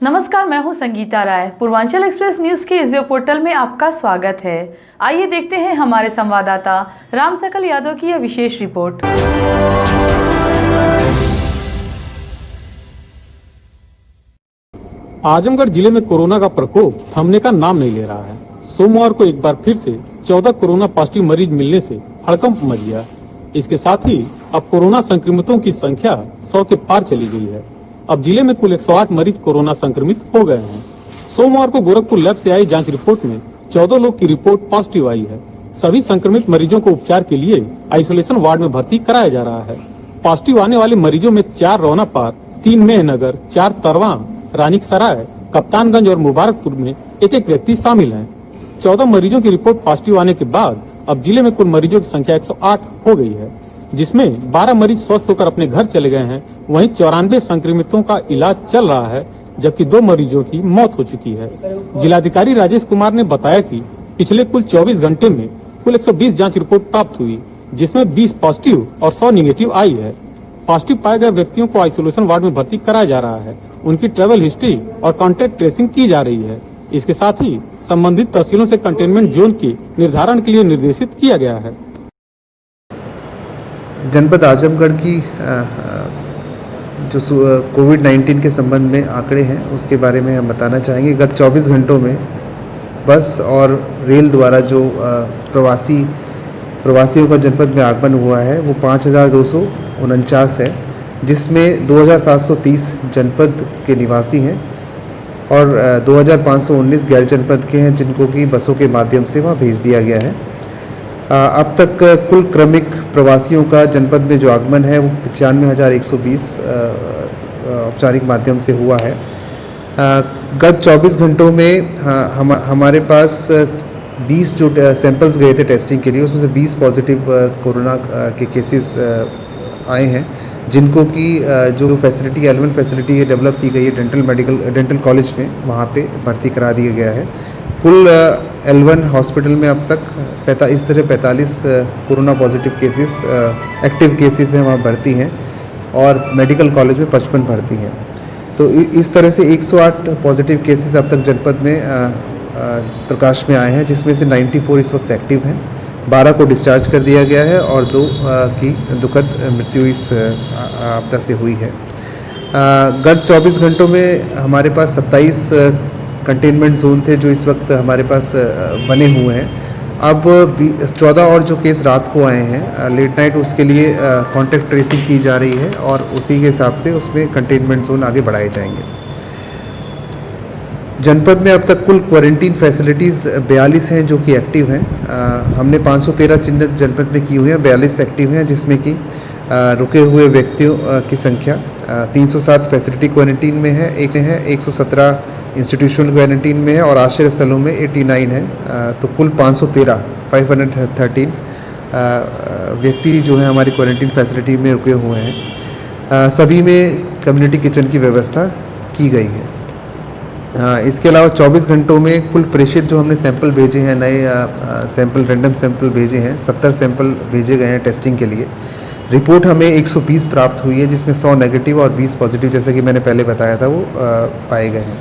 नमस्कार, मैं हूं संगीता राय। पूर्वांचल एक्सप्रेस न्यूज के इस वेब पोर्टल में आपका स्वागत है। आइए देखते हैं हमारे संवाददाता राम सकल यादव की यह विशेष रिपोर्ट। आजमगढ़ जिले में कोरोना का प्रकोप थमने का नाम नहीं ले रहा है। सोमवार को एक बार फिर से 14 कोरोना पॉजिटिव मरीज मिलने से हड़कंप मच गया। इसके साथ ही अब कोरोना संक्रमितों की संख्या 100 के पार चली गई है। अब जिले में कुल 108 मरीज कोरोना संक्रमित हो गए हैं। सोमवार को गोरखपुर लैब से आई जांच रिपोर्ट में 14 लोग की रिपोर्ट पॉजिटिव आई है। सभी संक्रमित मरीजों को उपचार के लिए आइसोलेशन वार्ड में भर्ती कराया जा रहा है। पॉजिटिव आने वाले मरीजों में 4 रौनापार, 3 मेहनगर, 4 तरवा, रानीसराय, कप्तानगंज और मुबारकपुर में एक एक व्यक्ति शामिल हैं। 14 मरीजों की रिपोर्ट पॉजिटिव आने के बाद अब जिले में कुल मरीजों की संख्या 108 हो गई है, जिसमें 12 मरीज स्वस्थ होकर अपने घर चले गए हैं। वहीं 94 संक्रमितों का इलाज चल रहा है, जबकि 2 मरीजों की मौत हो चुकी है। जिलाधिकारी राजेश कुमार ने बताया कि पिछले कुल 24 घंटे में कुल 120 जांच रिपोर्ट प्राप्त हुई, जिसमें 20 पॉजिटिव और 100 निगेटिव आई है। पॉजिटिव पाए गए व्यक्तियों को आइसोलेशन वार्ड में भर्ती कराया जा रहा है। उनकी ट्रैवल हिस्ट्री और कॉन्टैक्ट ट्रेसिंग की जा रही है। इसके साथ ही संबंधित तहसीलों से कंटेनमेंट जोन के निर्धारण के लिए निर्देशित किया गया है। जनपद आजमगढ़ की जो कोविड-19 के संबंध में आंकड़े हैं उसके बारे में हम बताना चाहेंगे। गत 24 घंटों में बस और रेल द्वारा जो प्रवासियों का जनपद में आगमन हुआ है वो 5249 है, जिसमें 2730 जनपद के निवासी हैं और 2519 गैर जनपद के हैं, जिनको कि बसों के माध्यम से वहाँ भेज दिया गया है। अब तक कुल क्रमिक प्रवासियों का जनपद में जो आगमन है वो 95,120 औपचारिक माध्यम से हुआ है। गत 24 घंटों में हमारे पास 20 जो सैंपल्स गए थे टेस्टिंग के लिए, उसमें से 20 पॉजिटिव कोरोना के केसेस आए हैं, जिनको कि जो फैसिलिटी L1 फैसिलिटी डेवलप की गई है डेंटल कॉलेज में, वहाँ पे भर्ती करा दिया गया है। कुल L1 हॉस्पिटल में अब तक इस तरह 45 corona positive cases active cases हैं, वहाँ भर्ती हैं, और मेडिकल कॉलेज में 55 भर्ती हैं। तो इस तरह से 108 पॉजिटिव केसेस अब तक जनपद में प्रकाश में आए हैं, जिसमें से 94 इस वक्त एक्टिव हैं, 12 को डिस्चार्ज कर दिया गया है और 2 की दुखद मृत्यु इस आपदा से हुई है। गत 24 घंटों में हमारे पास 27 कंटेनमेंट जोन थे जो इस वक्त हमारे पास बने हुए हैं। अब 14 और जो केस रात को आए हैं लेट नाइट, उसके लिए कॉन्टैक्ट ट्रेसिंग की जा रही है और उसी के हिसाब से उसमें कंटेनमेंट जोन आगे बढ़ाए जाएंगे। जनपद में अब तक कुल क्वारंटीन फैसिलिटीज़ 42 हैं जो कि एक्टिव हैं। हमने 513 चिन्हित जनपद में की हुई हैं, 42 एक्टिव हैं, जिसमें कि रुके हुए व्यक्तियों की संख्या 307 फैसिलिटी क्वारंटीन में है, 117 इंस्टीट्यूशनल क्वारंटीन में है और आश्रय स्थलों में 89 है। तो कुल 513 व्यक्ति जो हैं हमारी क्वारंटीन फैसिलिटी में रुके हुए हैं। सभी में कम्युनिटी किचन की व्यवस्था की गई है। इसके अलावा 24 घंटों में कुल प्रेषित जो हमने सैंपल भेजे हैं, नए सैंपल रैंडम सैंपल भेजे हैं, 70 सैंपल भेजे गए हैं टेस्टिंग के लिए। रिपोर्ट हमें 120 प्राप्त हुई है, जिसमें 100 नेगेटिव और 20 पॉजिटिव, जैसे कि मैंने पहले बताया था, वो पाए गए हैं।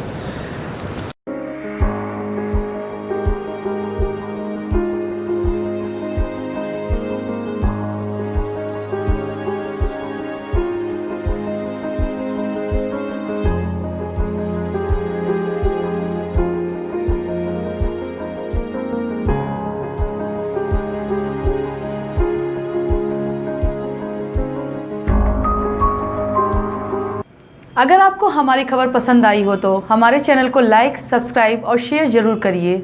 अगर आपको हमारी खबर पसंद आई हो तो हमारे चैनल को लाइक, सब्सक्राइब और शेयर जरूर करिए।